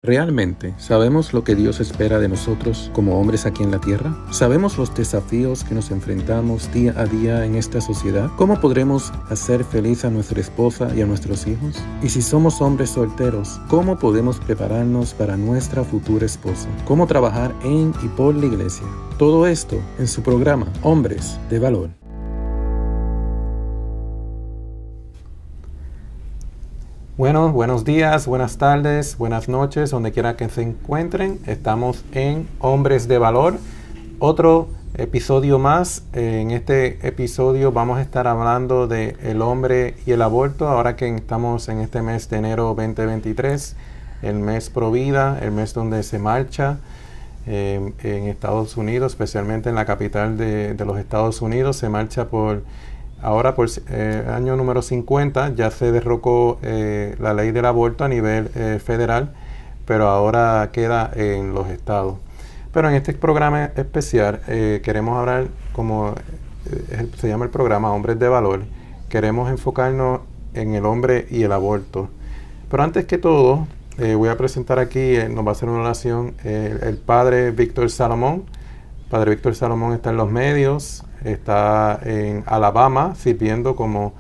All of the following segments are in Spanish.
¿Realmente sabemos lo que Dios espera de nosotros como hombres aquí en la tierra? ¿Sabemos los desafíos que nos enfrentamos día a día en esta sociedad? ¿Cómo podremos hacer feliz a nuestra esposa y a nuestros hijos? Y si somos hombres solteros, ¿cómo podemos prepararnos para nuestra futura esposa? ¿Cómo trabajar en y por la iglesia? Todo esto en su programa Hombres de Valor. Bueno, buenos días, buenas tardes, buenas noches, donde quiera que se encuentren. Estamos en Hombres de Valor, otro episodio más. En este episodio vamos a estar hablando de el hombre y el aborto, ahora que estamos en este mes de enero 2023, el mes pro vida, el mes donde se marcha en Estados Unidos, especialmente en la capital de los Estados Unidos, se marcha ahora por año número 50, ya se derrocó la ley del aborto a nivel federal, pero ahora queda en los estados. Pero en este programa especial queremos hablar, como se llama el programa Hombres de Valor, queremos enfocarnos en el hombre y el aborto. Pero antes que todo, voy a presentar aquí, nos va a hacer una oración el padre Víctor Salomón. Padre Víctor Salomón está en los medios, está en Alabama sirviendo como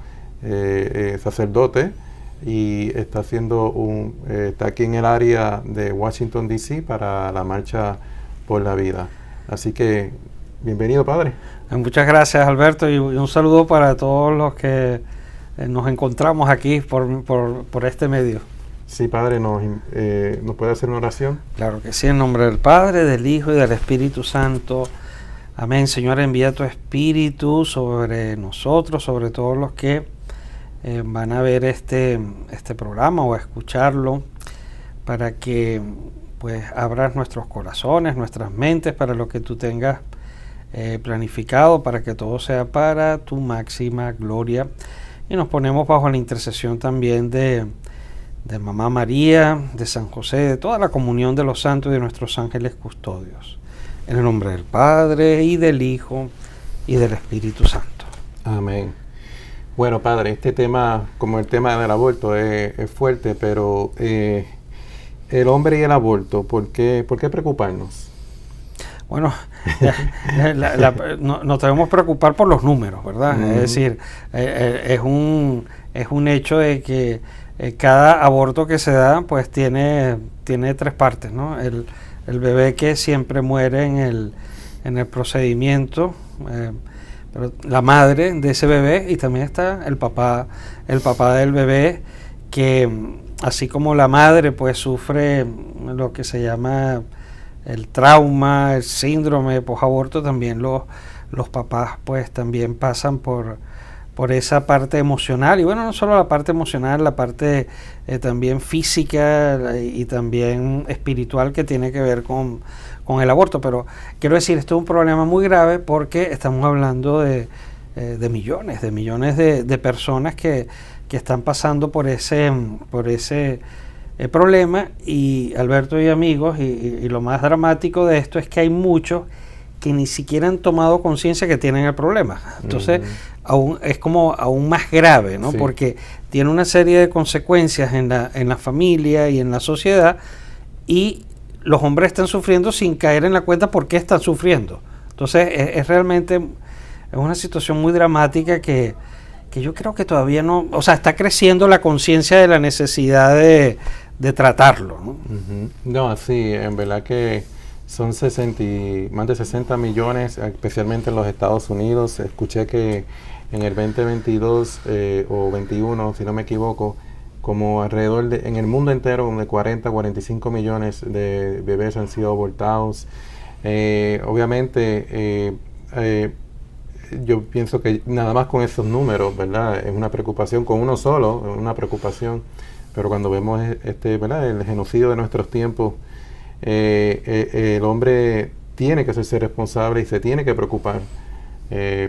sacerdote y está está aquí en el área de Washington D.C. para la Marcha por la Vida. Así que bienvenido, padre. Muchas gracias, Alberto, y un saludo para todos los que nos encontramos aquí por este medio. Sí, padre, ¿nos puede hacer una oración? Claro que sí, en nombre del Padre, del Hijo y del Espíritu Santo. Amén. Señor, envía tu Espíritu sobre nosotros, sobre todos los que van a ver este programa o a escucharlo, para que pues abras nuestros corazones, nuestras mentes para lo que tú tengas planificado, para que todo sea para tu máxima gloria. Y nos ponemos bajo la intercesión también de Mamá María, de San José, de toda la comunión de los santos y de nuestros ángeles custodios. En el nombre del Padre, y del Hijo, y del Espíritu Santo. Amén. Bueno, padre, este tema, como el tema del aborto, es fuerte, pero el hombre y el aborto, ¿por qué preocuparnos? Bueno, nos debemos preocupar por los números, ¿verdad? Uh-huh. Es decir, es un hecho de que cada aborto que se da, pues tiene tres partes, ¿no? El bebé que siempre muere en el procedimiento, pero la madre de ese bebé, y también está el papá del bebé, que así como la madre pues sufre lo que se llama el trauma, el síndrome posaborto, también los papás pues también pasan por esa parte emocional, y bueno, no solo la parte emocional, la parte también física y también espiritual que tiene que ver con el aborto. Pero quiero decir, esto es un problema muy grave porque estamos hablando de millones de personas que están pasando por ese problema. Y Alberto y amigos, y lo más dramático de esto es que hay muchos que ni siquiera han tomado conciencia que tienen el problema. Entonces, es como aún más grave, ¿no? Sí. Porque tiene una serie de consecuencias en la familia y en la sociedad, y los hombres están sufriendo sin caer en la cuenta por qué están sufriendo. Entonces, es realmente una situación muy dramática que yo creo que todavía no, o sea, está creciendo la conciencia de la necesidad de tratarlo, ¿no? Uh-huh. No, sí, en verdad que son más de 60 millones, especialmente en los Estados Unidos. Escuché que en el 2022 o 21, si no me equivoco, como alrededor en el mundo entero, de 45 millones de bebés han sido abortados. Obviamente, yo pienso que nada más con esos números, ¿verdad? Es una preocupación, con uno solo, es una preocupación. Pero cuando vemos ¿verdad? El genocidio de nuestros tiempos, el hombre tiene que ser responsable y se tiene que preocupar.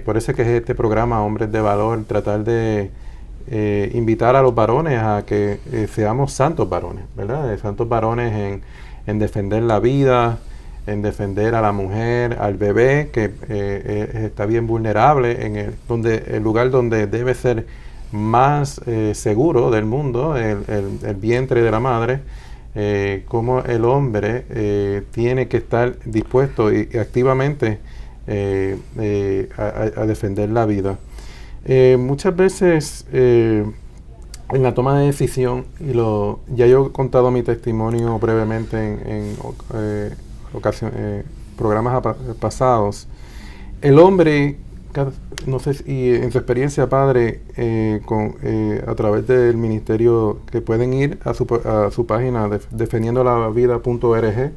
Por eso es que es este programa Hombres de Valor, tratar de invitar a los varones a que seamos santos varones, ¿verdad? Santos varones en defender la vida, en defender a la mujer, al bebé que está bien vulnerable, en el lugar donde debe ser más seguro del mundo, el vientre de la madre. cómo el hombre tiene que estar dispuesto y activamente a defender la vida. Muchas veces en la toma de decisión, ya yo he contado mi testimonio brevemente en programas pasados, el hombre, no sé si en su experiencia, padre, a través del ministerio, que pueden ir a su página defendiendolavida.org,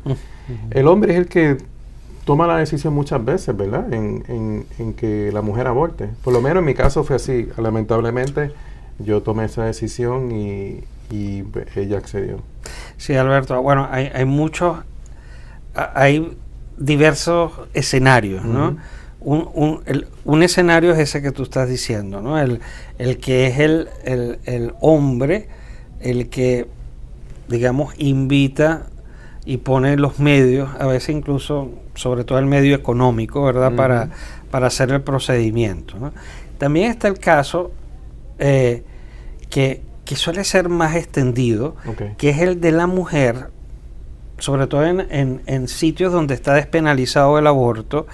el hombre es el que toma la decisión muchas veces, ¿verdad?, en que la mujer aborte. Por lo menos en mi caso fue así. Lamentablemente yo tomé esa decisión y ella accedió. Sí, Alberto. Bueno, hay diversos escenarios, ¿no? Un escenario es ese que tú estás diciendo, ¿no? El que es el hombre, el que, digamos, invita y pone los medios, a veces incluso, sobre todo el medio económico, ¿verdad?, para hacer el procedimiento, ¿no? También está el caso que suele ser más extendido, que es el de la mujer, sobre todo en sitios donde está despenalizado el aborto,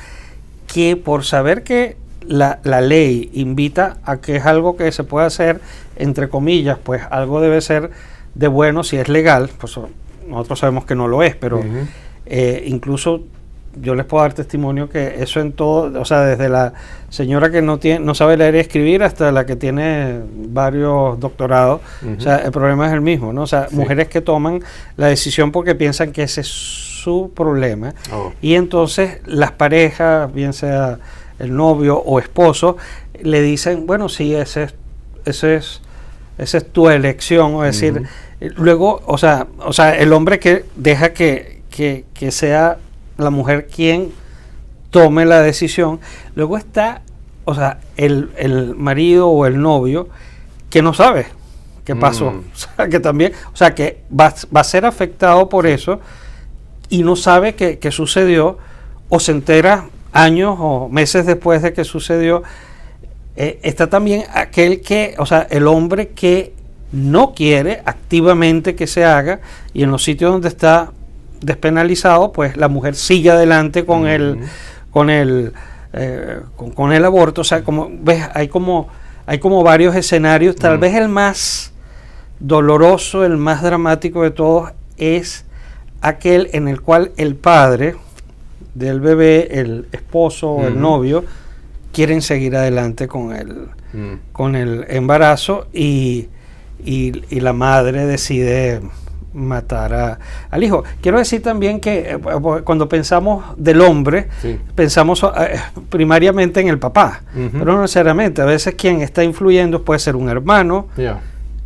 que por saber que la ley invita a que es algo que se puede hacer, entre comillas, pues algo debe ser de bueno si es legal, pues nosotros sabemos que no lo es, pero incluso yo les puedo dar testimonio que eso en todo, o sea, desde la señora que no sabe leer y escribir hasta la que tiene varios doctorados, o sea, el problema es el mismo, ¿no? O sea, mujeres que toman la decisión porque piensan que ese es su problema, y entonces las parejas, bien sea el novio o esposo, le dicen, bueno, sí, esa es tu elección, o decir, luego, o sea, el hombre que deja que sea la mujer quien tome la decisión. Luego está, o sea, el marido o el novio que no sabe qué pasó, o sea, que también, o sea, que va a ser afectado por eso y no sabe qué sucedió, o se entera años o meses después de que sucedió. Está también aquel que, o sea, el hombre que no quiere activamente que se haga, y en los sitios donde está despenalizado, pues la mujer sigue adelante con el aborto. O sea, como ves, hay como varios escenarios. Tal vez el más doloroso, el más dramático de todos, es aquel en el cual el padre del bebé, el esposo o el novio, quieren seguir adelante con el embarazo, y la madre decide matar al hijo. Quiero decir también que cuando pensamos del hombre, pensamos primariamente en el papá, pero no necesariamente. A veces quien está influyendo puede ser un hermano,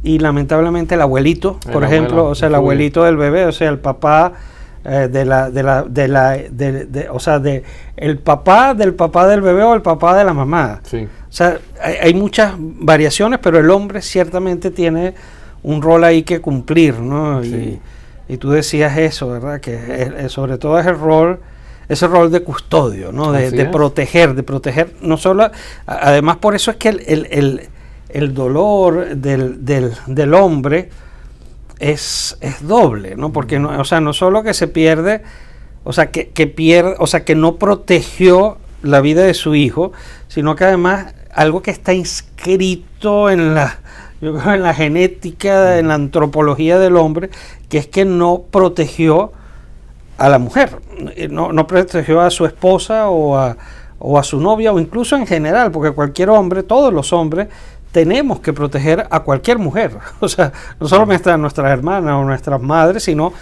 y lamentablemente el abuelito, por ejemplo, o sea, el abuelito del bebé, o sea, el papá o sea, el papá del bebé o el papá de la mamá. O sea, hay muchas variaciones, pero el hombre ciertamente tiene un rol ahí que cumplir, ¿no? Y tú decías eso, ¿verdad? Que sobre todo es ese rol de custodio, ¿no? De proteger, no solo, además por eso es que el dolor del hombre es doble, ¿no? Porque no, o sea, no solo que se pierde, o sea, que pierde, o sea, que no protegió la vida de su hijo, sino que además algo que está inscrito yo creo en la genética, en la antropología del hombre, que es que no protegió a la mujer, no protegió a su esposa o a su novia, o incluso en general, porque cualquier hombre, todos los hombres, tenemos que proteger a cualquier mujer, o sea, no solo a nuestras hermanas o nuestras madres, sino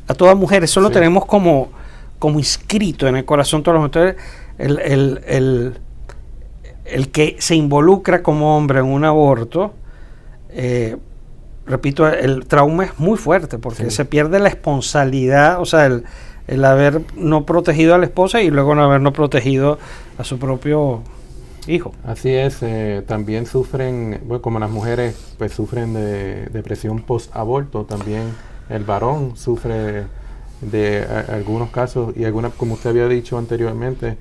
a todas mujeres. Eso lo tenemos como inscrito en el corazón de todas las mujeres. El que se involucra como hombre en un aborto, repito, el trauma es muy fuerte, porque se pierde la esponsalidad, o sea, el haber no protegido a la esposa y luego no haber no protegido a su propio hijo. Así es. También sufren, bueno, como las mujeres pues sufren de depresión post-aborto, también el varón sufre de algunos casos, y como usted había dicho anteriormente,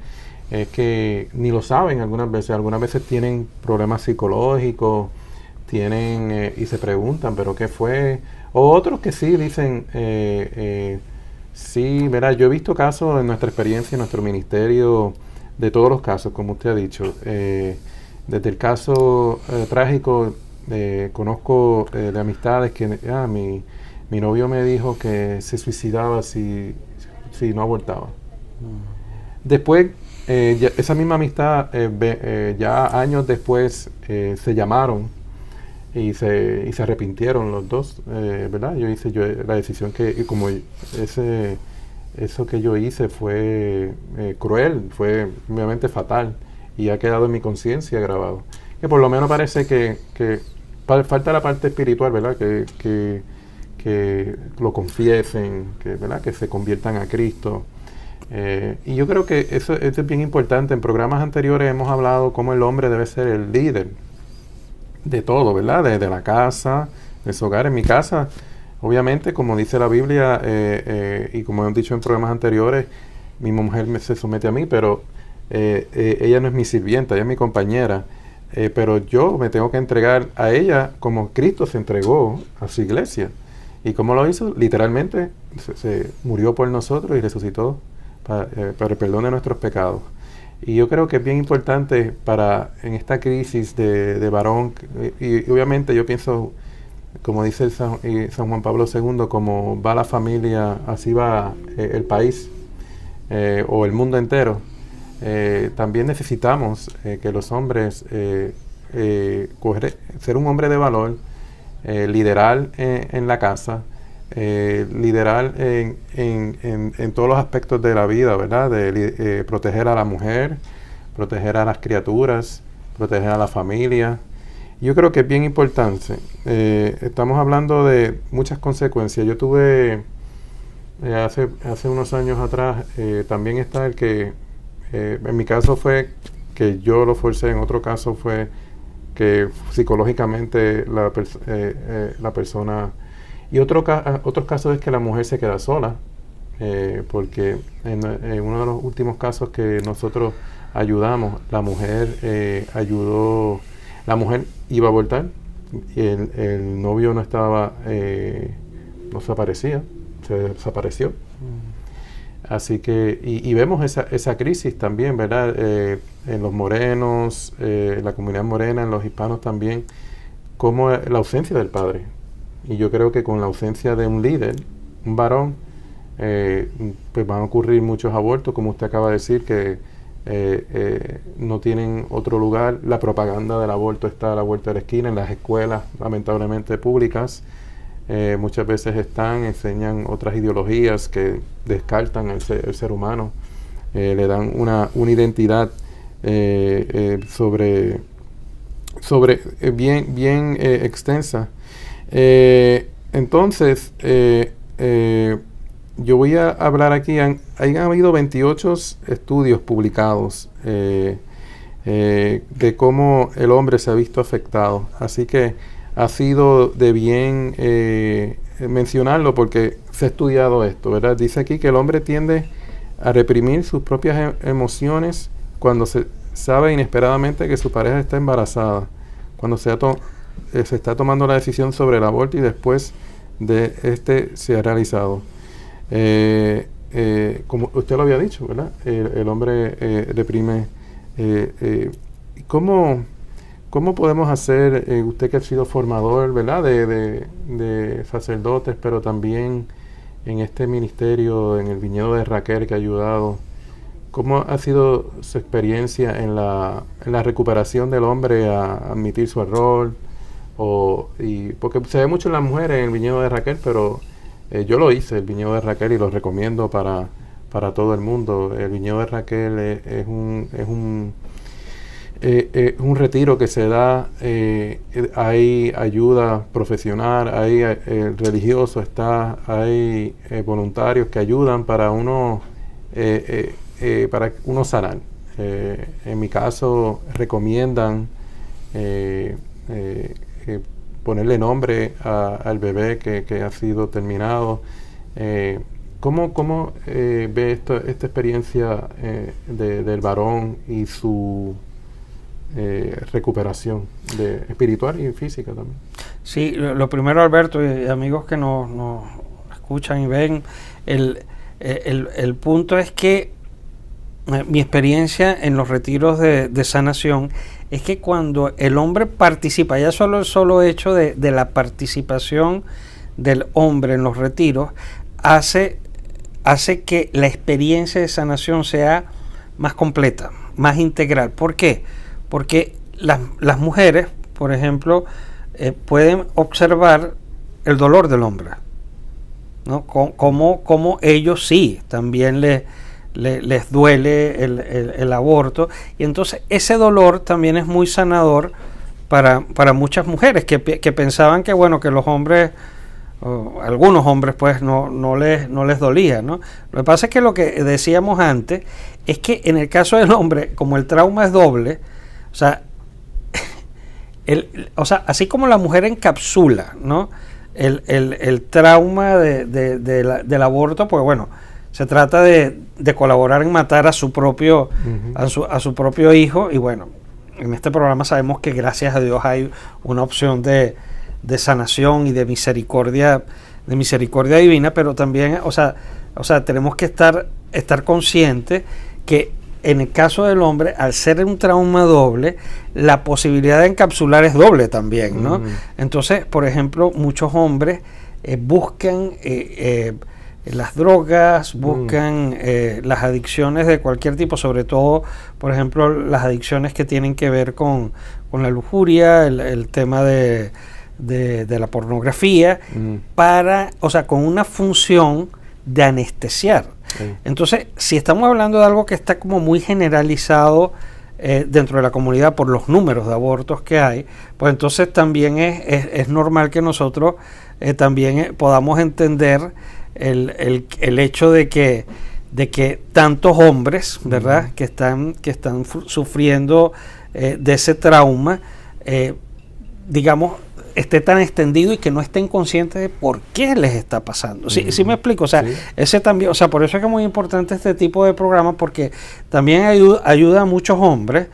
es que ni lo saben algunas veces tienen problemas psicológicos, y se preguntan, pero ¿qué fue? O otros que sí dicen, sí, verá, yo he visto casos en nuestra experiencia, en nuestro ministerio, de todos los casos, como usted ha dicho. Desde el caso trágico, conozco de amistades que mi novio me dijo que se suicidaba si no abortaba. Después, esa misma amistad, ya años después, se llamaron y se arrepintieron los dos, ¿verdad? Yo hice la decisión y como eso que yo hice fue cruel, fue obviamente fatal y ha quedado en mi conciencia grabado. Que por lo menos parece que falta la parte espiritual, ¿verdad? Que lo confiesen, ¿verdad? Que se conviertan a Cristo. Y yo creo que eso es bien importante. En programas anteriores hemos hablado cómo el hombre debe ser el líder de todo, ¿verdad? De la casa, de su hogar. En mi casa, obviamente, como dice la Biblia, y como hemos dicho en programas anteriores, mi mujer se somete a mí, pero ella no es mi sirvienta, ella es mi compañera. Pero yo me tengo que entregar a ella como Cristo se entregó a su iglesia. ¿Y cómo lo hizo? Literalmente se murió por nosotros y resucitó para el perdón de nuestros pecados. Y yo creo que es bien importante en esta crisis de varón, y obviamente yo pienso, como dice San Juan Pablo II, como va la familia, así va el país o el mundo entero. También necesitamos que los hombres, ser un hombre de valor, liderar en la casa, liderar en todos los aspectos de la vida, ¿verdad? De proteger a la mujer, proteger a las criaturas, proteger a la familia. Yo creo que es bien importante. Estamos hablando de muchas consecuencias. Yo tuve, hace unos años atrás, también está el que, en mi caso fue que yo lo forcé, en otro caso fue que psicológicamente la persona... Y otros casos es que la mujer se queda sola, porque en uno de los últimos casos que nosotros ayudamos, la mujer la mujer iba a abortar y el novio no se desapareció. Así que, y vemos esa crisis también, ¿verdad? En los morenos, en la comunidad morena, en los hispanos también, como la ausencia del padre. Y yo creo que con la ausencia de un líder, un varón, pues van a ocurrir muchos abortos, como usted acaba de decir, que no tienen otro lugar. La propaganda del aborto está a la vuelta de la esquina, en las escuelas, lamentablemente públicas. Muchas veces enseñan otras ideologías que descartan el ser humano, le dan una identidad bien extensa. Entonces, yo voy a hablar aquí, han habido 28 estudios publicados de cómo el hombre se ha visto afectado. Así que ha sido de bien mencionarlo porque se ha estudiado esto, ¿verdad? Dice aquí que el hombre tiende a reprimir sus propias emociones cuando se sabe inesperadamente que su pareja está embarazada, cuando se está tomando la decisión sobre el aborto y después de se ha realizado. Como usted lo había dicho, ¿verdad? El hombre reprime. ¿Cómo podemos hacer, usted que ha sido formador, ¿verdad? De sacerdotes, pero también en este ministerio, en el viñedo de Raquel que ha ayudado, ¿cómo ha sido su experiencia en la recuperación del hombre a admitir su error? Porque se ve mucho en las mujeres en el viñedo de Raquel, pero yo lo hice, el viñedo de Raquel, y lo recomiendo para todo el mundo. El viñedo de Raquel es un retiro que se da, hay ayuda profesional, hay religioso, hay voluntarios que ayudan para uno sanar. En mi caso recomiendan ponerle nombre al bebé que ha sido terminado. ¿Cómo ve esta experiencia del varón y su recuperación espiritual y física también? Sí, lo primero, Alberto, y amigos que nos escuchan y ven, el punto es que mi experiencia en los retiros de sanación es que cuando el hombre participa, ya solo el solo hecho de la participación del hombre en los retiros hace que la experiencia de sanación sea más completa, más integral. ¿Por qué? Porque las mujeres, por ejemplo, pueden observar el dolor del hombre, ¿no? Como ellos sí, también les duele el aborto, y entonces ese dolor también es muy sanador para muchas mujeres que pensaban que, bueno, que los hombres, algunos hombres, pues no les dolía, ¿no? Lo que pasa es que lo que decíamos antes es que en el caso del hombre, como el trauma es doble, o sea, así como la mujer encapsula, ¿no?, el trauma del aborto, pues bueno, se trata de colaborar en matar a su propio a su propio hijo, y bueno, en este programa sabemos que gracias a Dios hay una opción de sanación y de misericordia divina, pero también, o sea, tenemos que estar conscientes que en el caso del hombre, al ser un trauma doble, la posibilidad de encapsular es doble también, ¿no? Entonces, por ejemplo, muchos hombres buscan las drogas, buscan las adicciones de cualquier tipo, sobre todo, por ejemplo, las adicciones que tienen que ver con la lujuria, el tema de la pornografía, con una función de anestesiar. Entonces, si estamos hablando de algo que está como muy generalizado dentro de la comunidad por los números de abortos que hay, pues entonces también es normal que nosotros también podamos entender el hecho de que tantos hombres, ¿verdad?, que están sufriendo de ese trauma, digamos, esté tan extendido y que no estén conscientes de por qué les está pasando. ¿Sí me explico? O sea, ese también, o sea, por eso es que es muy importante este tipo de programa, porque también ayuda a muchos hombres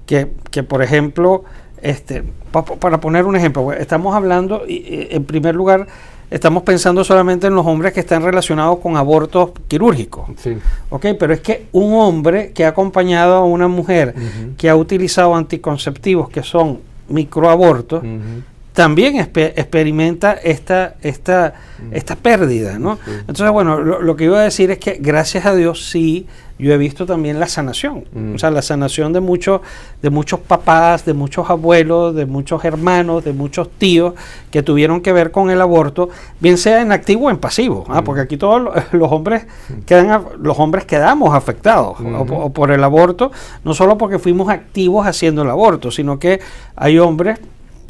que por ejemplo, para poner un ejemplo, estamos hablando, en primer lugar, estamos pensando solamente en los hombres que están relacionados con abortos quirúrgicos. Sí. ¿Ok? Pero es que un hombre que ha acompañado a una mujer que ha utilizado anticonceptivos que son microabortos, también experimenta esta pérdida, ¿no? Sí. Entonces, bueno, lo que iba a decir es que gracias a Dios sí, yo he visto también la sanación, o sea, la sanación de muchos papás, de muchos abuelos, de muchos hermanos, de muchos tíos que tuvieron que ver con el aborto, bien sea en activo o en pasivo, porque aquí todos los hombres quedamos afectados o por el aborto, no solo porque fuimos activos haciendo el aborto, sino que hay hombres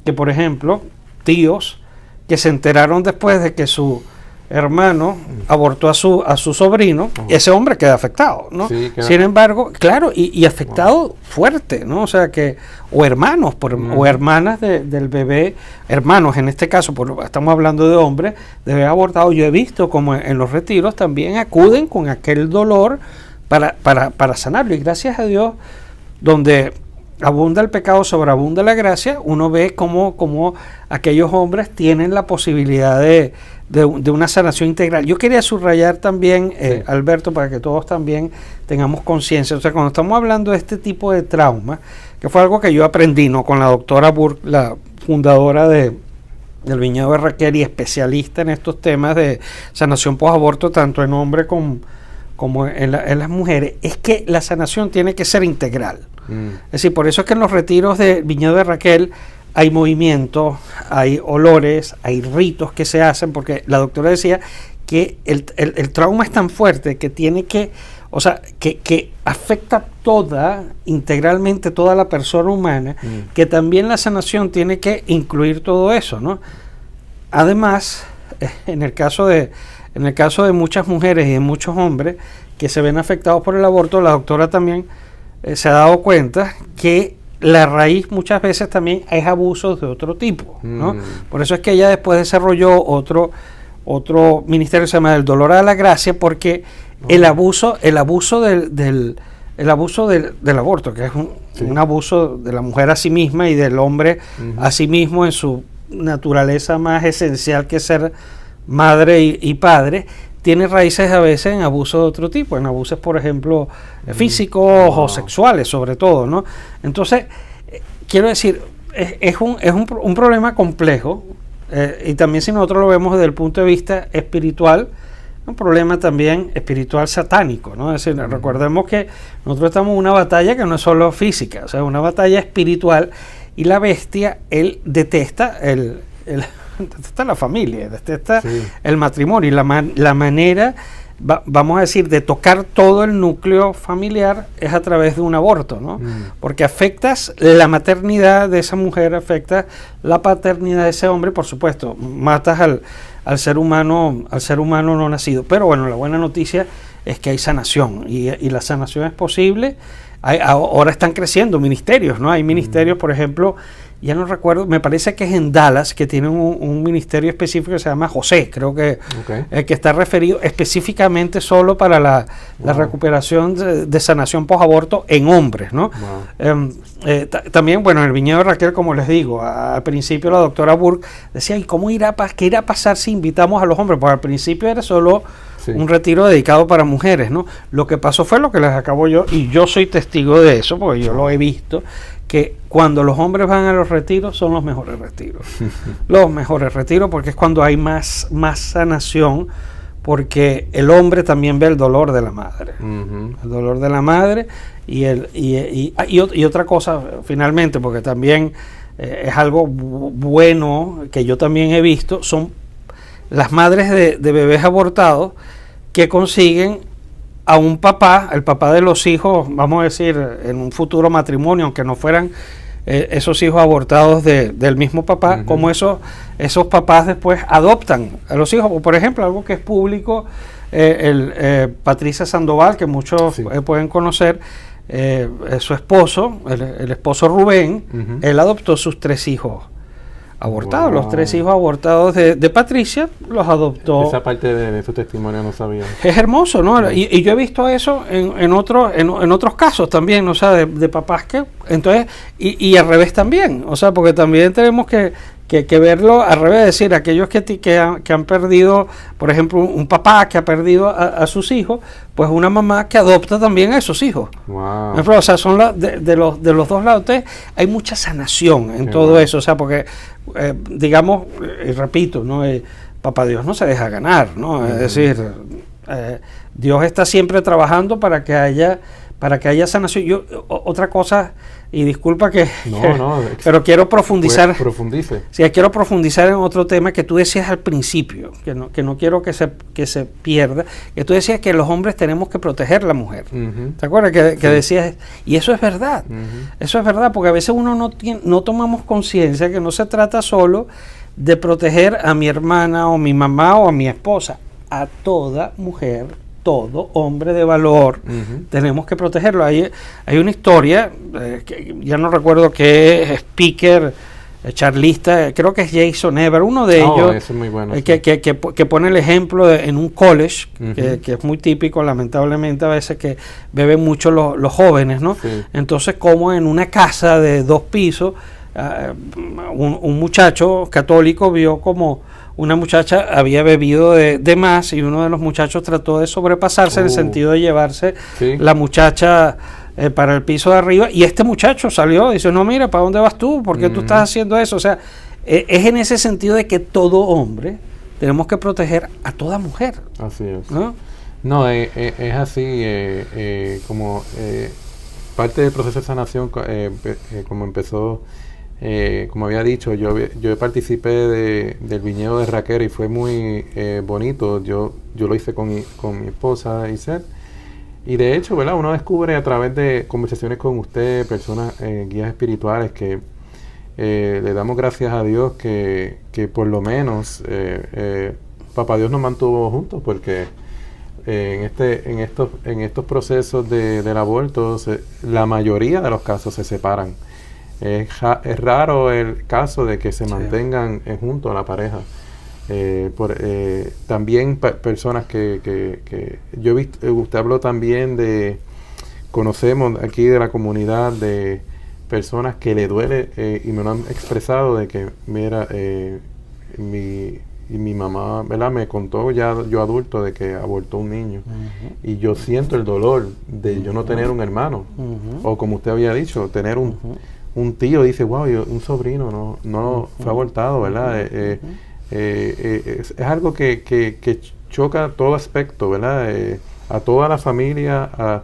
que, por ejemplo, tíos que se enteraron después de que su hermano abortó a su sobrino, ese hombre queda afectado, ¿no? Sí, sin embargo, claro, y afectado fuerte, ¿no? O sea que, o hermanos, o hermanas del bebé, hermanos en este caso, estamos hablando de hombres, de bebé abortado. Yo he visto como en los retiros también acuden con aquel dolor para sanarlo, y gracias a Dios, donde abunda el pecado, sobreabunda la gracia, uno ve cómo aquellos hombres tienen la posibilidad de una sanación integral. Yo quería subrayar también, Alberto, para que todos también tengamos conciencia, o sea, cuando estamos hablando de este tipo de trauma, que fue algo que yo aprendí, ¿no?, con la doctora Burke, la fundadora del Viñedo de Raquel y especialista en estos temas de sanación post-aborto, tanto en hombres como en las mujeres, es que la sanación tiene que ser integral. Es decir, por eso es que en los retiros de Viñedo de Raquel hay movimientos, hay olores, hay ritos que se hacen, porque la doctora decía que el trauma es tan fuerte que tiene que, o sea, que afecta integralmente toda la persona humana, que también la sanación tiene que incluir todo eso, ¿no? Además, en el caso de muchas mujeres y de muchos hombres que se ven afectados por el aborto, la doctora también se ha dado cuenta que la raíz muchas veces también es abusos de otro tipo, ¿no? Por eso es que ella después desarrolló otro ministerio que se llama del dolor a la gracia, porque el abuso del aborto, que es un abuso de la mujer a sí misma y del hombre a sí mismo en su naturaleza más esencial que ser madre y padre, tiene raíces a veces en abusos de otro tipo, en abusos, por ejemplo, físicos o sexuales, sobre todo, ¿no? Entonces, quiero decir, es un problema complejo, y también si nosotros lo vemos desde el punto de vista espiritual, un problema también espiritual satánico, ¿no? Es decir, recordemos que nosotros estamos en una batalla que no es solo física, o sea, una batalla espiritual, y la bestia, él detesta detesta la familia, detesta el matrimonio, y la manera, vamos a decir, de tocar todo el núcleo familiar es a través de un aborto, ¿no? Porque afectas la maternidad de esa mujer, afectas la paternidad de ese hombre, por supuesto, matas al ser humano no nacido. Pero bueno, la buena noticia es que hay sanación, y la sanación es posible. Ahora están creciendo ministerios, ¿no? Hay ministerios, por ejemplo, ya no recuerdo, me parece que es en Dallas, que tienen un ministerio específico que se llama José, creo que, que está referido específicamente solo para la recuperación de sanación post-aborto en hombres, ¿no? También, bueno, en el viñedo de Raquel, como les digo, al principio la doctora Burke decía, ¿y qué irá a pasar si invitamos a los hombres? Pues al principio era solo un retiro dedicado para mujeres, ¿no? Lo que pasó fue lo que les acabo yo, y yo soy testigo de eso, porque yo lo he visto, que cuando los hombres van a los retiros son los mejores retiros. Los mejores retiros, porque es cuando hay más sanación, porque el hombre también ve el dolor de la madre. El dolor de la madre y otra cosa, finalmente, porque también es algo bueno que yo también he visto, son las madres de bebés abortados que consiguen a un papá, el papá de los hijos, vamos a decir, en un futuro matrimonio, aunque no fueran esos hijos abortados del mismo papá, como esos papás después adoptan a los hijos. Por ejemplo, algo que es público, Patricia Sandoval, que muchos pueden conocer, su esposo, el esposo Rubén, él adoptó sus 3 hijos abortados, los 3 hijos abortados de Patricia, los adoptó. Esa parte de su testimonio no sabía. Es hermoso, ¿no? Y yo he visto eso en otros casos también, o sea, de papás que, entonces, y al revés también, o sea, porque también tenemos que verlo al revés, es decir, aquellos que han perdido, por ejemplo, un papá que ha perdido a sus hijos, pues una mamá que adopta también a esos hijos. O sea, son de los dos lados. Entonces, hay mucha sanación en todo eso, o sea, porque, digamos, y repito, ¿no? Papá Dios no se deja ganar, ¿no? Es decir, Dios está siempre trabajando para que haya sanación. Otra cosa, y disculpa pero quiero profundizar. Profundice. Sí, quiero profundizar en otro tema que tú decías al principio, que no quiero que se pierda, que tú decías que los hombres tenemos que proteger a la mujer. ¿Te acuerdas que decías? Y eso es verdad. Eso es verdad, porque a veces uno no tomamos conciencia que no se trata solo de proteger a mi hermana o mi mamá o a mi esposa, a toda mujer, todo hombre de valor, tenemos que protegerlo. Hay una historia, que ya no recuerdo qué speaker, charlista, creo que es Jason Ever, uno de ellos, es muy bueno, que pone el ejemplo en un college, que es muy típico, lamentablemente, a veces que beben mucho los jóvenes, ¿no? Entonces, como en una casa de 2 pisos, un muchacho católico vio como una muchacha había bebido de más, y uno de los muchachos trató de sobrepasarse en el sentido de llevarse la muchacha para el piso de arriba, y este muchacho salió y dice, no, mira, ¿para dónde vas tú? ¿Por qué tú estás haciendo eso? O sea, es en ese sentido de que todo hombre tenemos que proteger a toda mujer. Así es. ¿No? Es así, como parte del proceso de sanación, como empezó. Como había dicho, yo participé del viñedo de Raquel y fue muy bonito. Yo lo hice con mi esposa Isette, y de hecho, ¿verdad? Uno descubre a través de conversaciones con usted, personas, guías espirituales, que le damos gracias a Dios que por lo menos Papá Dios nos mantuvo juntos, porque en estos procesos del aborto la mayoría de los casos se separan. Es raro el caso de que se mantengan juntos a la pareja. También personas que yo he visto, usted habló también conocemos aquí de la comunidad de personas que le duele y me lo han expresado de que, mira, mi mamá, ¿verdad? Me contó ya yo adulto de que abortó un niño. Y yo siento el dolor de yo no tener un hermano. O como usted había dicho, tener un tío, dice, wow, un sobrino no fue abortado, ¿verdad? Es algo que choca todo aspecto, ¿verdad? A toda la familia,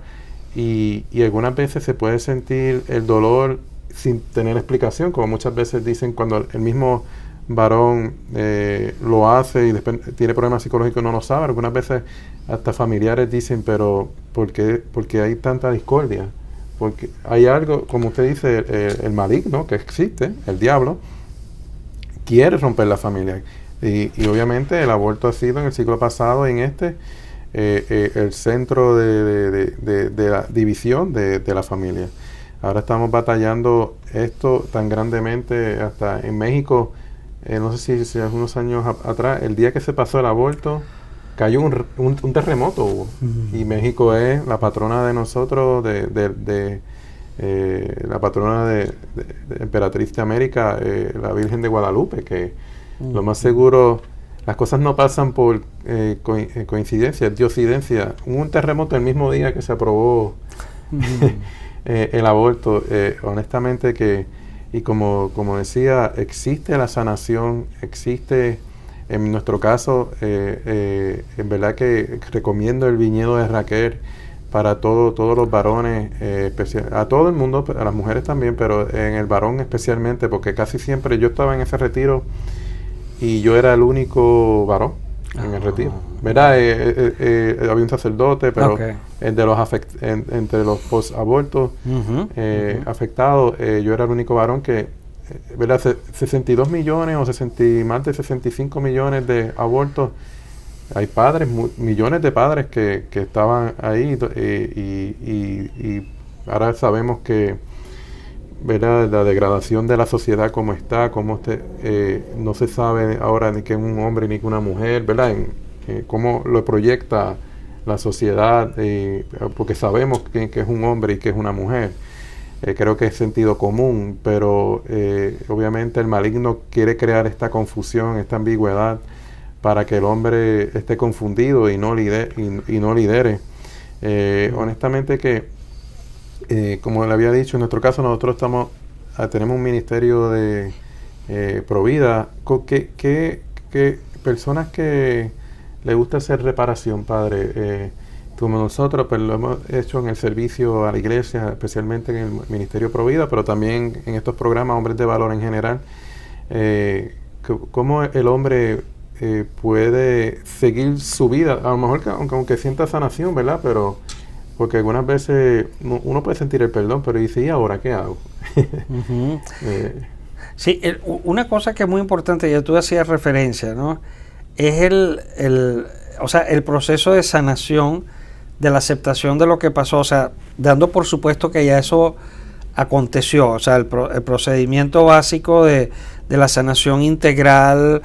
y algunas veces se puede sentir el dolor sin tener explicación, como muchas veces dicen cuando el mismo varón lo hace y después tiene problemas psicológicos y no lo sabe. Algunas veces hasta familiares dicen, pero ¿por qué hay tanta discordia? Porque hay algo, como usted dice, el maligno que existe, el diablo, quiere romper la familia. Y obviamente el aborto ha sido en el siglo pasado, en el centro de la división de la familia. Ahora estamos batallando esto tan grandemente, hasta en México, no sé si hace unos años atrás, el día que se pasó el aborto, cayó un terremoto hubo. Y México es la patrona de nosotros, la patrona de Emperatriz de América, la Virgen de Guadalupe, que lo más seguro, las cosas no pasan por coincidencia, es diosidencia. Hubo un terremoto el mismo día que se aprobó el aborto. Honestamente y como decía, existe la sanación, existe, en nuestro caso, en verdad que recomiendo el viñedo de Raquel para todos los varones, a todo el mundo, a las mujeres también, pero en el varón especialmente, porque casi siempre yo estaba en ese retiro y yo era el único varón en el retiro, ¿verdad? Había un sacerdote, pero entre los post-abortos afectados, yo era el único varón que, ¿verdad? 62 millones o más de 65 millones de abortos. Hay padres, millones de padres que estaban ahí, y ahora sabemos que, ¿verdad? La degradación de la sociedad como está, no se sabe ahora ni que es un hombre ni que una mujer, ¿verdad? Cómo lo proyecta la sociedad, porque sabemos que es un hombre y que es una mujer. Creo que es sentido común, pero obviamente el maligno quiere crear esta confusión, esta ambigüedad, para que el hombre esté confundido y no lidere. Honestamente que, como le había dicho, en nuestro caso nosotros tenemos un ministerio de Provida. ¿Qué personas que le gusta hacer reparación, padre? Como nosotros, pues lo hemos hecho en el servicio a la iglesia, especialmente en el ministerio Provida, pero también en estos programas Hombres de Valor en general. ¿Cómo el hombre puede seguir su vida? A lo mejor aunque sienta sanación, ¿verdad? Pero porque algunas veces uno puede sentir el perdón, pero dice, ¿y ahora qué hago? Sí, una cosa que es muy importante, ya tú hacías referencia, ¿no? Es el proceso de sanación, de la aceptación de lo que pasó, o sea, dando por supuesto que ya eso aconteció, o sea, el procedimiento básico de la sanación integral,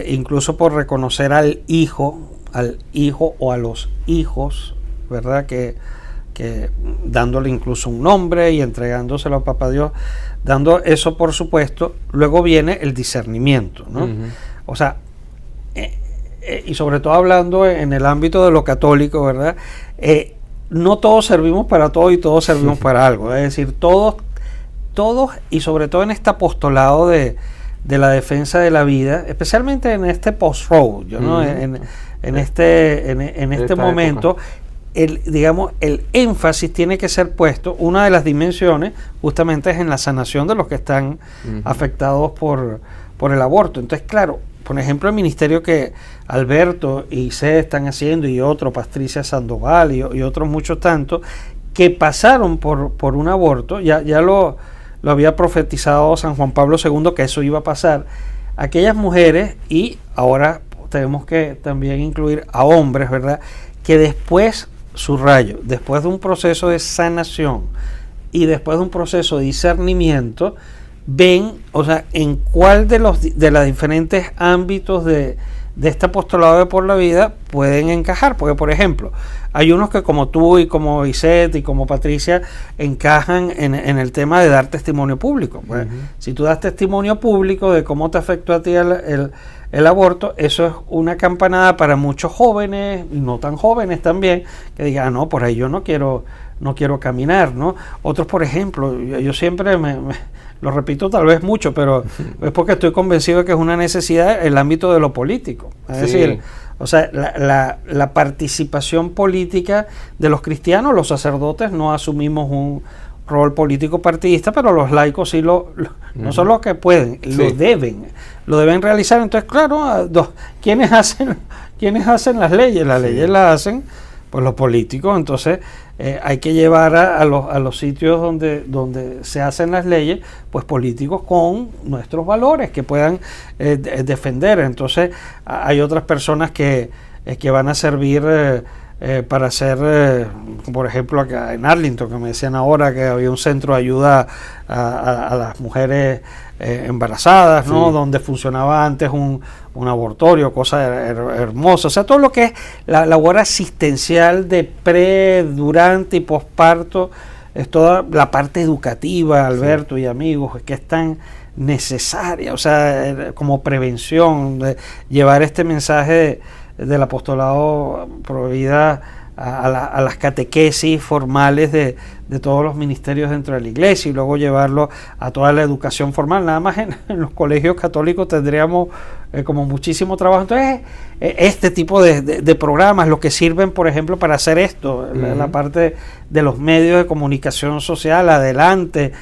incluso por reconocer al hijo o a los hijos, ¿verdad? Que dándole incluso un nombre y entregándoselo a Papá Dios, dando eso por supuesto. Luego viene el discernimiento, ¿no? O sea, y sobre todo hablando en el ámbito de lo católico, ¿verdad? No todos servimos para todo y todos servimos para algo, es decir, todos y sobre todo en este apostolado de la defensa de la vida, especialmente en este post-road, ¿no? En este momento, el énfasis tiene que ser puesto, una de las dimensiones justamente es en la sanación de los que están afectados por el aborto. Entonces, claro, por ejemplo, el ministerio que Alberto y C están haciendo, y otro, Patricia Sandoval y otros muchos tantos, que pasaron por un aborto, ya lo había profetizado San Juan Pablo II que eso iba a pasar. Aquellas mujeres, y ahora tenemos que también incluir a hombres, ¿verdad? Que después, subrayo, después de un proceso de sanación y después de un proceso de discernimiento, ven, o sea, en cuál de los diferentes ámbitos de de este apostolado de por la vida pueden encajar, porque por ejemplo, hay unos que como tú y como Isette y como Patricia encajan en el tema de dar testimonio público. Pues, si tú das testimonio público de cómo te afectó a ti el aborto, eso es una campanada para muchos jóvenes y no tan jóvenes también, que digan, no, por ahí yo no quiero caminar, ¿no? Otros, por ejemplo, yo siempre lo repito tal vez mucho, pero es porque estoy convencido de que es una necesidad en el ámbito de lo político. Es decir, o sea, la participación política de los cristianos, los sacerdotes no asumimos un rol político partidista, pero los laicos sí no son los que pueden, lo deben realizar. Entonces, claro, ¿quiénes hacen las leyes? Las leyes las hacen pues los políticos. Entonces hay que llevar a los sitios donde se hacen las leyes, pues políticos con nuestros valores que puedan defender. Entonces hay otras personas que van a servir para hacer, por ejemplo, acá en Arlington, que me decían ahora que había un centro de ayuda a las mujeres embarazadas, ¿no? Donde funcionaba antes un abortorio, cosa hermosa. O sea, todo lo que es la labor asistencial de pre, durante y posparto, es toda la parte educativa, Alberto y amigos, que es tan necesaria, o sea, como prevención, de llevar este mensaje del apostolado pro vida a las catequesis formales de todos los ministerios dentro de la iglesia, y luego llevarlo a toda la educación formal. Nada más en los colegios católicos tendríamos como muchísimo trabajo. Entonces este tipo de programas, lo que sirven por ejemplo para hacer esto, la parte de los medios de comunicación social, adelante.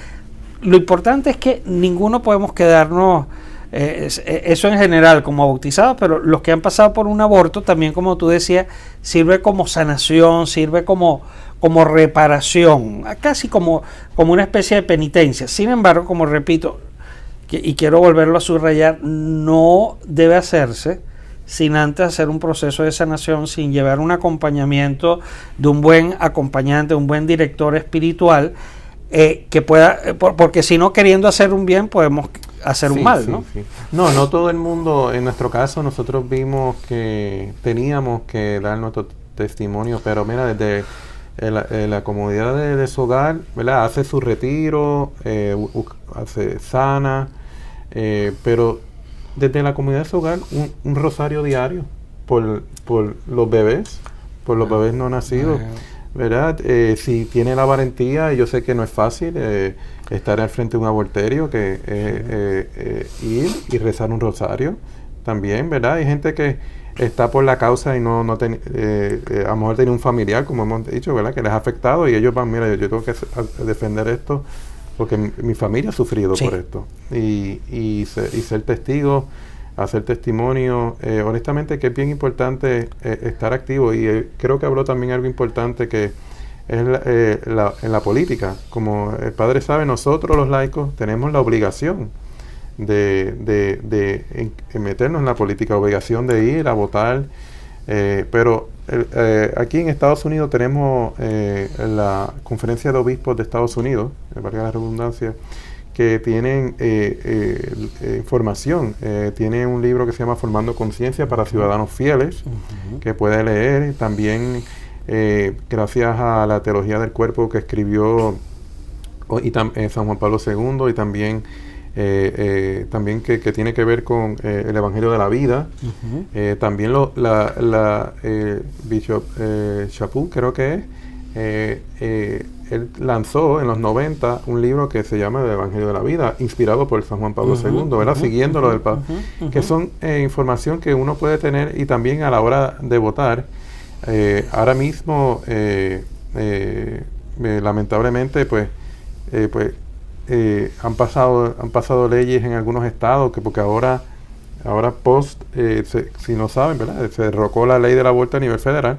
Lo importante es que ninguno podemos quedarnos eso en general como bautizados, pero los que han pasado por un aborto también, como tú decías, sirve como sanación, sirve como reparación, casi como una especie de penitencia. Sin embargo, como repito, y quiero volverlo a subrayar, no debe hacerse sin antes hacer un proceso de sanación, sin llevar un acompañamiento de un buen acompañante, un buen director espiritual, que pueda, porque si no, queriendo hacer un bien, podemos hacer un mal, ¿no? No todo el mundo. En nuestro caso, nosotros vimos que teníamos que dar nuestro testimonio, pero mira, desde la comunidad de su hogar, ¿verdad? Hace su retiro, hace sana, pero desde la comunidad de su hogar, un rosario diario por los bebés, por los bebés no nacidos. ¿Verdad? Si tiene la valentía, yo sé que no es fácil estar al frente de un aborterio, que ir y rezar un rosario también, ¿verdad? Hay gente que está por la causa y a lo mejor tiene un familiar, como hemos dicho, ¿verdad? Que les ha afectado, y ellos van, mira, yo tengo que defender esto porque mi familia ha sufrido por esto, y ser testigo, hacer testimonio, honestamente que es bien importante estar activo, y creo que habló también algo importante, que es en la política. Como el Padre sabe, nosotros los laicos tenemos la obligación de meternos en la política, obligación de ir a votar, pero aquí en Estados Unidos tenemos la Conferencia de Obispos de Estados Unidos, valga la redundancia, que tienen información. Tiene un libro que se llama Formando Conciencia para Ciudadanos Fieles, que puede leer. También, gracias a la teología del cuerpo que escribió San Juan Pablo II, y también que tiene que ver con el Evangelio de la Vida. También Bishop Chaput, creo que es, él lanzó en los 90 un libro que se llama El Evangelio de la Vida, inspirado por San Juan Pablo II, ¿verdad? Siguiendo lo del Papa, que son información que uno puede tener, y también a la hora de votar. Ahora mismo, lamentablemente, han pasado leyes en algunos estados, porque ahora si no saben, ¿verdad? Se derrocó la ley del aborto a nivel federal,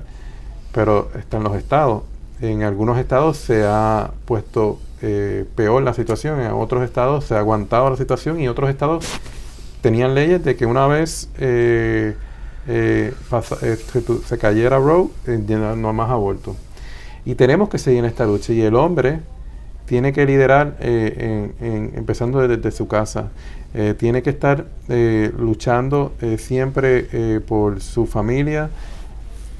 pero está en los estados. En algunos estados se ha puesto peor la situación, en otros estados se ha aguantado la situación, y otros estados tenían leyes de que una vez se cayera Roe, no más aborto. Y tenemos que seguir en esta lucha, y el hombre tiene que liderar empezando desde su casa. Tiene que estar luchando siempre por su familia.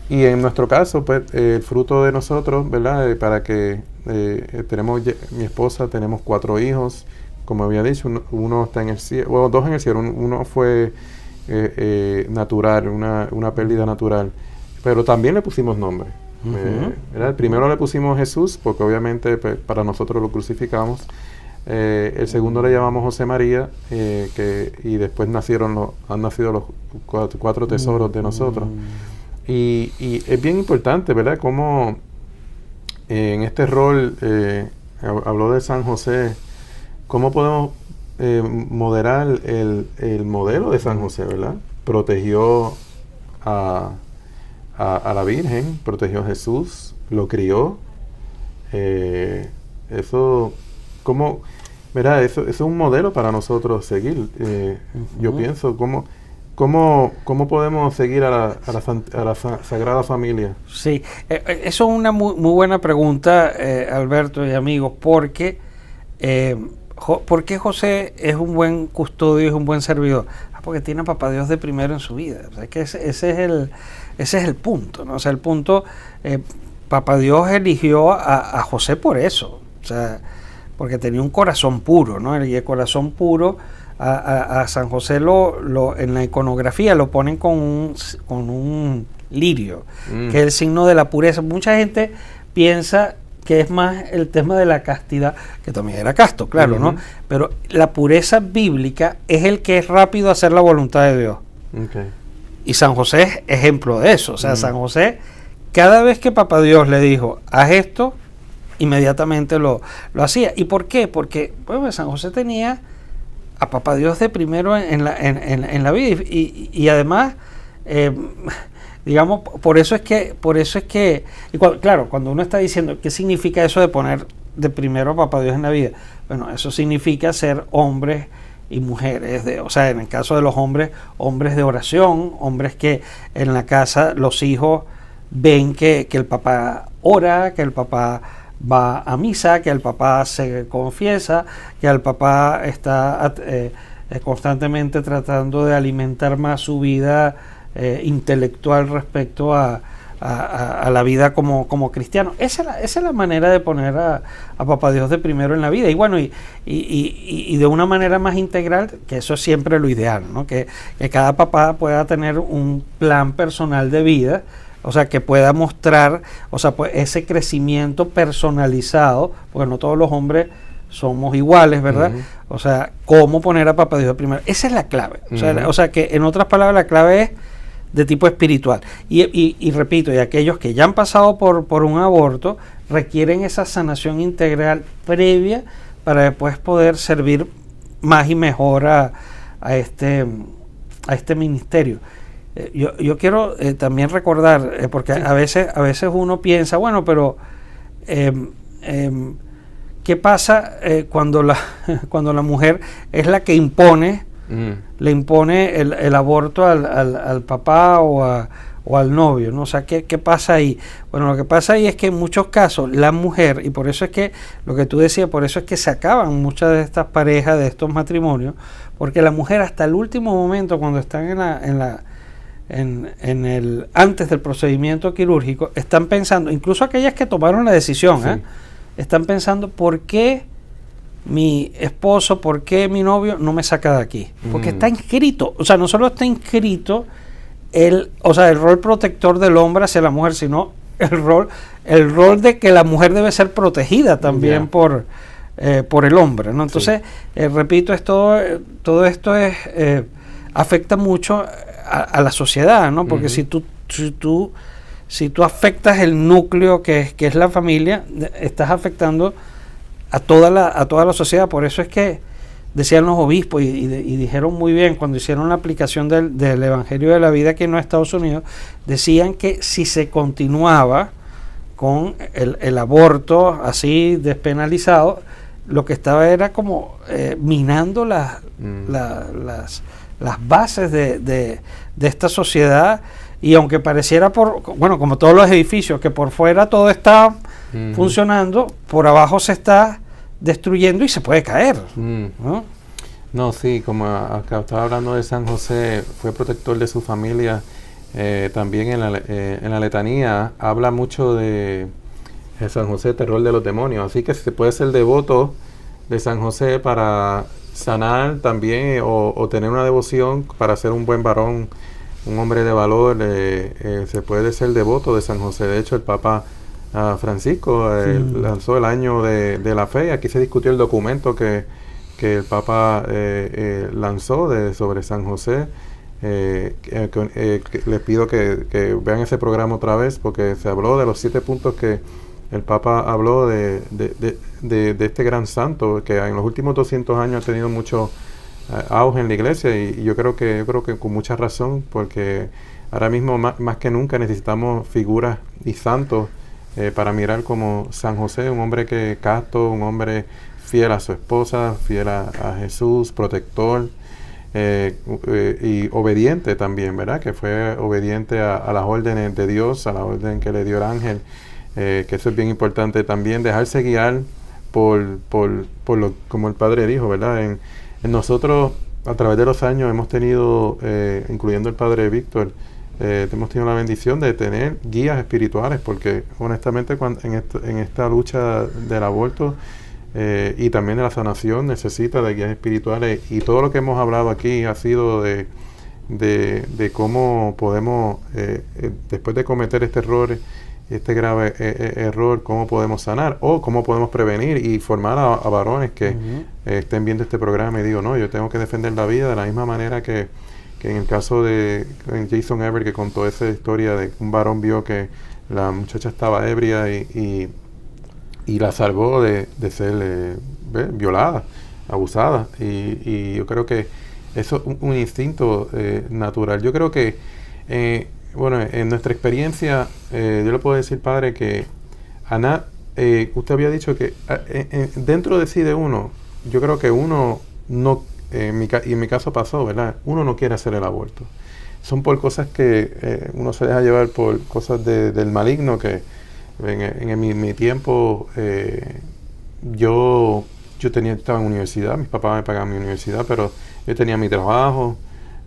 Y en nuestro caso, pues, el fruto de nosotros, ¿verdad? Para que mi esposa, tenemos 4 hijos, como había dicho, uno está en el cielo, bueno, 2 en el cielo, uno fue natural, una pérdida natural, pero también le pusimos nombre. ¿Verdad? Primero le pusimos Jesús, porque obviamente para nosotros lo crucificamos. El segundo le llamamos José María, y después han nacido los 4 tesoros de nosotros. Y es bien importante, ¿verdad? Cómo en este rol, habló de San José, cómo podemos moderar el modelo de San José, ¿verdad? Protegió a la Virgen, protegió a Jesús, lo crió. Eso, ¿cómo? ¿Verdad? Eso es un modelo para nosotros seguir. Yo pienso, ¿Cómo podemos seguir a la Sagrada Familia? Sí, eso es una muy buena pregunta, Alberto y amigos, porque ¿por qué José es un buen custodio, es un buen servidor? Porque tiene a Papá Dios de primero en su vida. O sea, que ese es el punto, ¿no? O sea, el punto, Papá Dios eligió a José por eso, o sea, porque tenía un corazón puro, ¿no? Y el corazón puro, a San José en la iconografía lo ponen con un lirio, que es el signo de la pureza. Mucha gente piensa que es más el tema de la castidad, que también era casto, claro, ¿no? Pero la pureza bíblica es el que es rápido a hacer la voluntad de Dios. Y San José es ejemplo de eso. O sea, San José, cada vez que Papá Dios le dijo, haz esto, inmediatamente lo hacía. ¿Y por qué? Porque pues, San José tenía a Papá Dios de primero en la vida y además, digamos, por eso es que claro, cuando uno está diciendo qué significa eso de poner de primero a Papá Dios en la vida, bueno, eso significa ser hombres y mujeres, o sea, en el caso de los hombres de oración, hombres que en la casa los hijos ven que el papá ora, que el papá va a misa, que el papá se confiesa, que el papá está constantemente tratando de alimentar más su vida intelectual respecto a la vida como cristiano. Esa es la manera de poner a Papá Dios de primero en la vida. Y bueno, y de una manera más integral, que eso es siempre lo ideal, ¿no? Que cada papá pueda tener un plan personal de vida, o sea, que pueda mostrar, o sea, pues ese crecimiento personalizado, porque no todos los hombres somos iguales, ¿verdad? O sea, cómo poner a Papá Dios de primero. Esa es la clave. O sea, que en otras palabras, la clave es de tipo espiritual. Y repito, y aquellos que ya han pasado por un aborto requieren esa sanación integral previa para después poder servir más y mejor a este ministerio. Yo quiero también recordar, porque a veces uno piensa, bueno, pero ¿qué pasa cuando la mujer es la que impone, le impone el aborto al papá o al novio, ¿no? O sea, ¿qué pasa ahí? Bueno, lo que pasa ahí es que en muchos casos la mujer, y por eso es que, lo que tú decías, por eso es que se acaban muchas de estas parejas, de estos matrimonios, porque la mujer hasta el último momento, cuando están antes del procedimiento quirúrgico, están pensando, incluso aquellas que tomaron la decisión, están pensando, ¿por qué mi esposo, por qué mi novio no me saca de aquí? Porque está inscrito, o sea, no solo está inscrito el rol protector del hombre hacia la mujer, sino el rol de que la mujer debe ser protegida también por el hombre, ¿no? Entonces, repito, todo esto afecta mucho a la sociedad, ¿no? Porque si tú afectas el núcleo que es la familia, estás afectando a toda la sociedad. Por eso es que decían los obispos y dijeron muy bien cuando hicieron la aplicación del Evangelio de la Vida aquí en los Estados Unidos, decían que si se continuaba con el aborto así despenalizado, lo que estaba era como minando las bases de esta sociedad. Y aunque pareciera como todos los edificios, que por fuera todo está funcionando, por abajo se está destruyendo y se puede caer, ¿no? No, sí, como acá estaba hablando de San José, fue protector de su familia. También en la letanía habla mucho de San José, terror de los demonios. Así que se puede ser devoto de San José para sanar también o tener una devoción para ser un buen varón, un hombre de valor. Se puede ser devoto de San José. De hecho, el Papa Francisco lanzó el año de la fe. Aquí se discutió el documento que el Papa lanzó sobre San José. Les pido que vean ese programa otra vez, porque se habló de los 7 puntos que el Papa habló de este gran santo que en los últimos 200 años ha tenido mucho auge en la iglesia, y yo creo que con mucha razón, porque ahora mismo más que nunca necesitamos figuras y santos para mirar como San José, un hombre que casto, un hombre fiel a su esposa, fiel a Jesús, protector, y obediente también, ¿verdad? Que fue obediente a las órdenes de Dios, a la orden que le dio el ángel, que eso es bien importante también, dejarse guiar por lo, como el Padre dijo, ¿verdad? En nosotros, a través de los años, hemos tenido, incluyendo el Padre Víctor, hemos tenido la bendición de tener guías espirituales, porque honestamente en esta lucha del aborto y también de la sanación necesita de guías espirituales, y todo lo que hemos hablado aquí ha sido de cómo podemos, después de cometer este grave error, cómo podemos sanar o cómo podemos prevenir y formar a varones que estén viendo este programa y digo, no, yo tengo que defender la vida de la misma manera que en el caso de Jason Everett, que contó esa historia de un varón vio que la muchacha estaba ebria y la salvó de ser violada, abusada, y yo creo que eso es un instinto natural. Yo creo que bueno, en nuestra experiencia, yo le puedo decir, padre, que Ana, usted había dicho que dentro de sí de uno, yo creo que uno no, y en mi caso pasó, ¿verdad? Uno no quiere hacer el aborto. Son por cosas que uno se deja llevar por cosas del maligno, que en mi tiempo yo estaba en universidad, mis papás me pagaban mi universidad, pero yo tenía mi trabajo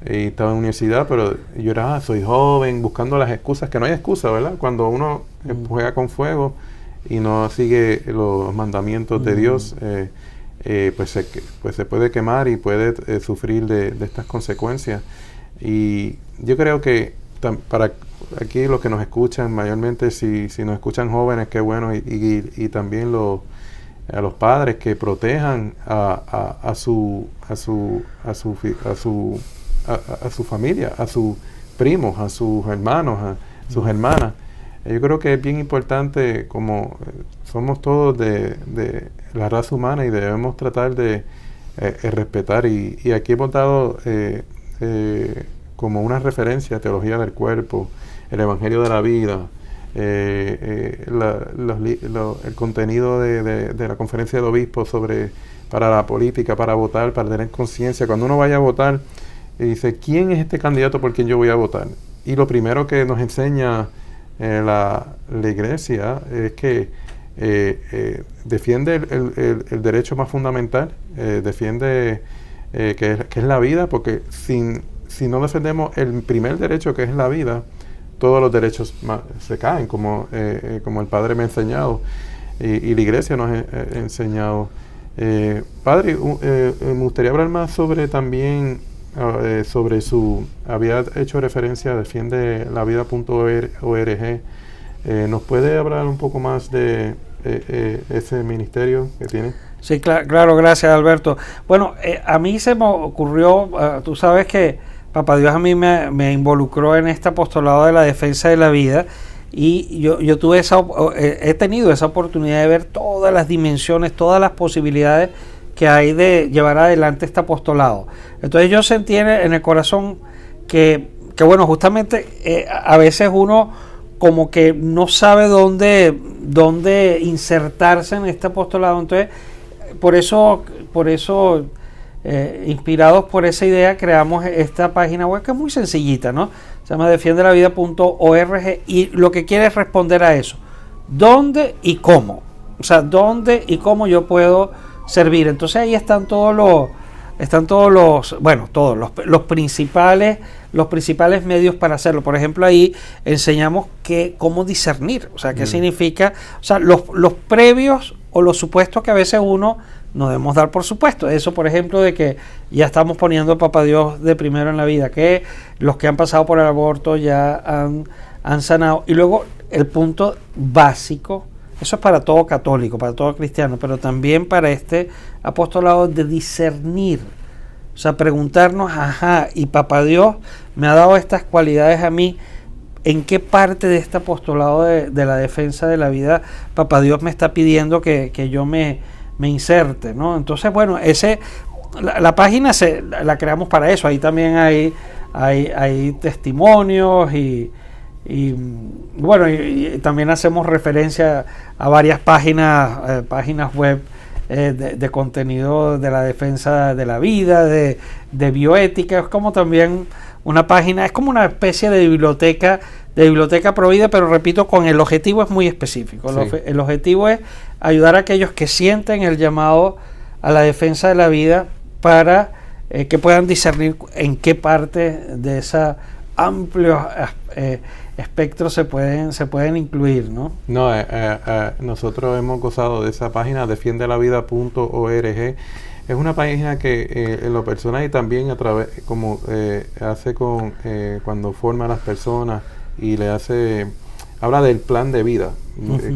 y estaba en universidad, pero yo era, soy joven, buscando las excusas, que no hay excusa, ¿verdad? Cuando uno juega con fuego y no sigue los mandamientos de Dios, pues se puede quemar y puede sufrir de estas consecuencias. Y yo creo que para aquí los que nos escuchan, mayormente si nos escuchan jóvenes, qué bueno, y también a los padres que protejan a su familia, a sus primos, a sus hermanos, a sus hermanas. Yo creo que es bien importante, como somos todos de la raza humana y debemos tratar de respetar. Y aquí hemos dado como una referencia, teología del cuerpo, el evangelio de la vida, el contenido de la conferencia de obispos para la política, para votar, para tener conciencia. Cuando uno vaya a votar, dice, ¿quién es este candidato por quien yo voy a votar? Y lo primero que nos enseña la iglesia es que defiende el derecho más fundamental, defiende que es la vida, porque si no defendemos el primer derecho, que es la vida, todos los derechos se caen, como el Padre me ha enseñado y la iglesia nos ha enseñado. Padre, me gustaría hablar más sobre también sobre había hecho referencia a defiendelavida.org. ¿Nos puede hablar un poco más de ese ministerio que tiene? Sí, claro, gracias, Alberto. Bueno, a mí se me ocurrió, tú sabes que Papá Dios a mí me involucró en este apostolado de la defensa de la vida, y yo he tenido esa oportunidad de ver todas las dimensiones, todas las posibilidades que hay de llevar adelante este apostolado. Entonces yo sentí en el corazón que bueno, justamente a veces uno como que no sabe dónde insertarse en este apostolado. Entonces por eso inspirados por esa idea, creamos esta página web, que es muy sencillita, ¿no? Se llama defiendelavida.org, y lo que quiere es responder a eso: ¿dónde y cómo? O sea, ¿dónde y cómo yo puedo servir. Entonces ahí están todos los principales medios para hacerlo. Por ejemplo, ahí enseñamos cómo discernir, o sea, qué significa, o sea, los previos o los supuestos que a veces uno no debemos dar por supuesto. Eso, por ejemplo, de que ya estamos poniendo a Papá Dios de primero en la vida, que los que han pasado por el aborto ya han sanado. Y luego el punto básico, eso es para todo católico, para todo cristiano, pero también para este apostolado de discernir. O sea, preguntarnos, y Papá Dios me ha dado estas cualidades a mí, ¿en qué parte de este apostolado de la defensa de la vida Papá Dios me está pidiendo que yo me inserte, ¿no? Entonces, bueno, la página la creamos para eso. Ahí también hay testimonios y bueno, y también hacemos referencia a varias páginas web de contenido de la defensa de la vida, de bioética. Es como también una página, es como una especie de biblioteca Provida, pero repito, con el objetivo es muy específico. Sí. El objetivo es ayudar a aquellos que sienten el llamado a la defensa de la vida para que puedan discernir en qué parte de ese amplio espectro se pueden incluir, ¿no? Nosotros hemos gozado de esa página, defiendelavida.org. Es una página que en lo personal y también a través, como hace cuando forma a las personas y habla del plan de vida,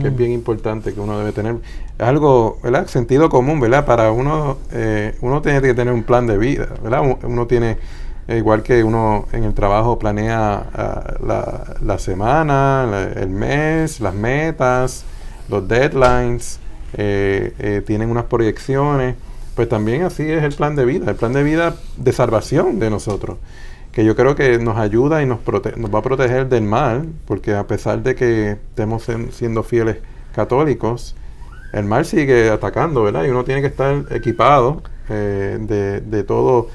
que es bien importante que uno debe tener. Es algo, ¿verdad? Sentido común, ¿verdad? Para uno tiene que tener un plan de vida, ¿verdad? Uno tiene, igual que uno en el trabajo planea la semana, el mes, las metas, los deadlines, tienen unas proyecciones. Pues también así es el plan de vida de salvación de nosotros, que yo creo que nos ayuda y nos va a proteger del mal, porque a pesar de que estemos siendo fieles católicos, el mal sigue atacando, ¿verdad? Y uno tiene que estar equipado de todo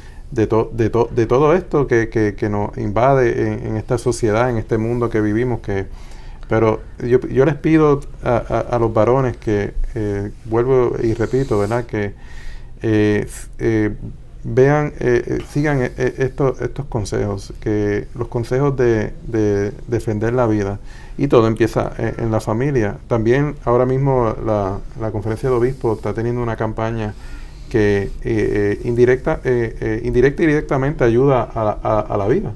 esto que nos invade en esta sociedad, en este mundo que vivimos. Pero yo les pido a los varones que, vuelvo y repito, ¿verdad? Que sigan estos consejos, que los consejos de defender la vida, y todo empieza en la familia. También ahora mismo la Conferencia de Obispos está teniendo una campaña que indirecta y directamente ayuda a la vida.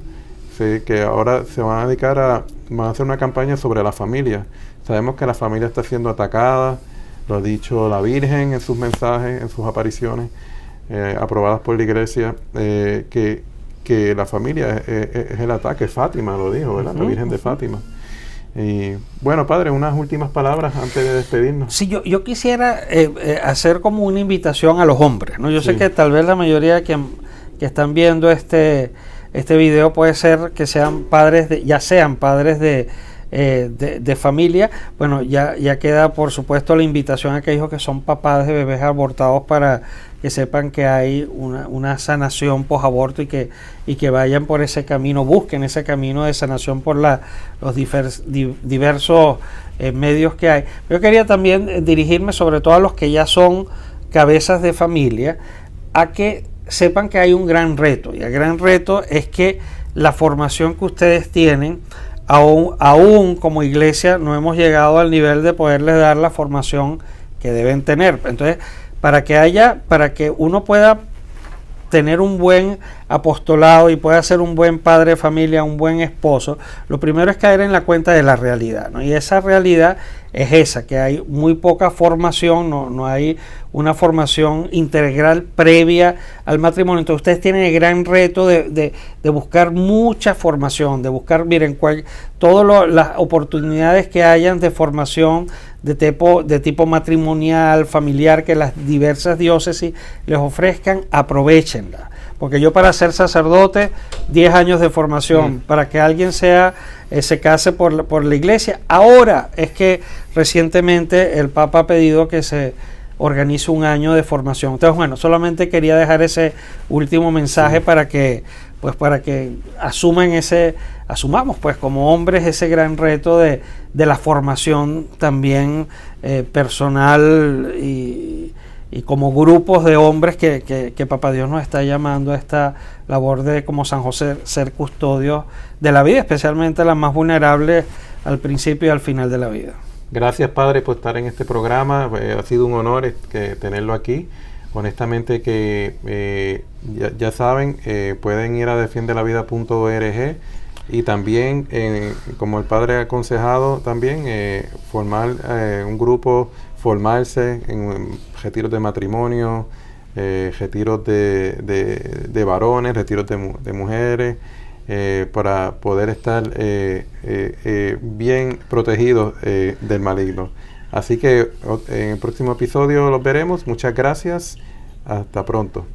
Sí, que ahora se van a dedicar van a hacer una campaña sobre la familia. Sabemos que la familia está siendo atacada. Lo ha dicho la Virgen en sus mensajes, en sus apariciones aprobadas por la Iglesia, que la familia es el ataque. Fátima lo dijo, ¿verdad? La Virgen de Fátima. Y bueno, padre, unas últimas palabras antes de despedirnos. Sí, yo quisiera hacer como una invitación a los hombres, ¿no? Yo sé que tal vez la mayoría que están viendo este video puede ser que sean padres de familia. Bueno, ya queda por supuesto la invitación a aquellos que son papás de bebés abortados para que sepan que hay una sanación posaborto y que vayan por ese camino, busquen ese camino de sanación por los diversos medios que hay. Yo quería también dirigirme sobre todo a los que ya son cabezas de familia, a que sepan que hay un gran reto, y el gran reto es que la formación que ustedes tienen, aún como iglesia no hemos llegado al nivel de poderles dar la formación que deben tener. Entonces, para que uno pueda tener un buen apostolado y pueda ser un buen padre de familia, un buen esposo, lo primero es caer en la cuenta de la realidad, ¿no? Y esa realidad es esa, que hay muy poca formación, no hay una formación integral previa al matrimonio. Entonces ustedes tienen el gran reto de buscar mucha formación, de buscar, miren, todas las oportunidades que hayan de formación de tipo matrimonial, familiar, que las diversas diócesis les ofrezcan, aprovechenla. Porque yo, para ser sacerdote, 10 años de formación, para que alguien se case por la iglesia. Ahora es que recientemente el Papa ha pedido que se organice un año de formación. Entonces, bueno, solamente quería dejar ese último mensaje para que asumamos pues como hombres ese gran reto de la formación también personal y como grupos de hombres que Papá Dios nos está llamando a esta labor de, como San José, ser custodios de la vida, especialmente las más vulnerables al principio y al final de la vida. Gracias, Padre, por estar en este programa. Ha sido un honor tenerlo aquí. Honestamente que ya saben, pueden ir a defiendelavida.org y también, como el Padre ha aconsejado, también formar un grupo, formarse en retiros de matrimonio, retiros de varones, retiros de mujeres, para poder estar bien protegidos del maligno. Así que en el próximo episodio los veremos. Muchas gracias. Hasta pronto.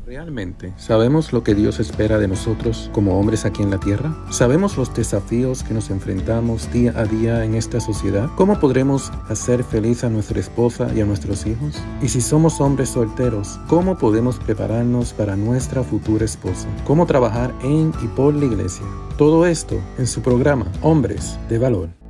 ¿Realmente sabemos lo que Dios espera de nosotros como hombres aquí en la tierra? ¿Sabemos los desafíos que nos enfrentamos día a día en esta sociedad? ¿Cómo podremos hacer feliz a nuestra esposa y a nuestros hijos? Y si somos hombres solteros, ¿cómo podemos prepararnos para nuestra futura esposa? ¿Cómo trabajar en y por la iglesia? Todo esto en su programa Hombres de Valor.